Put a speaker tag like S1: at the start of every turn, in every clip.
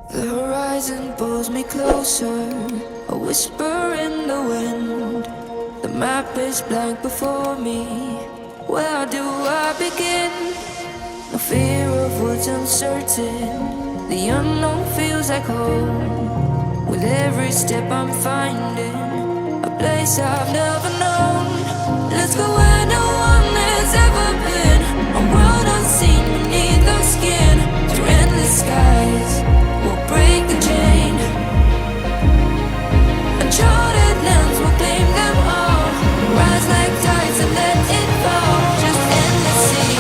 S1: The horizon pulls me closer, a whisper in the wind. The map is blank before me. Where do I begin? No fear of what's uncertain. The unknown feels like home. With every step I'm finding a place I've never known. Let's go where no one has ever been. A world unseen beneath our skin. Through endless skies, we'll break the chain. Uncharted lands will claim them all. Rise like tides and let it fall. Just endless sea.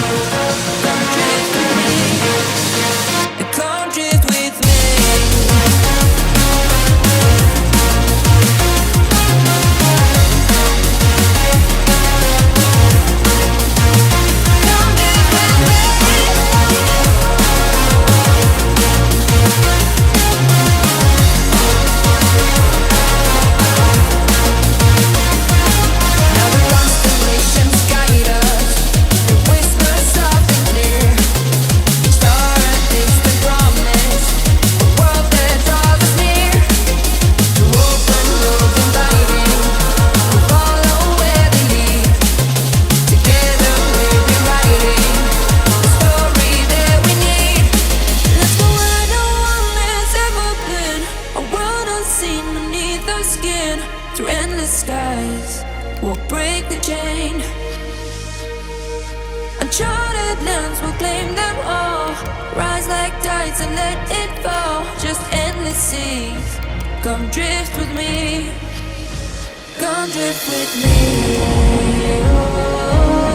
S1: Come drift with me. Come drift with me. Through endless skies, we'll break the chain. Uncharted lands will claim them all. Rise like tides and let it fall. Just endless seas. Come drift with me. Come drift with me. Oh.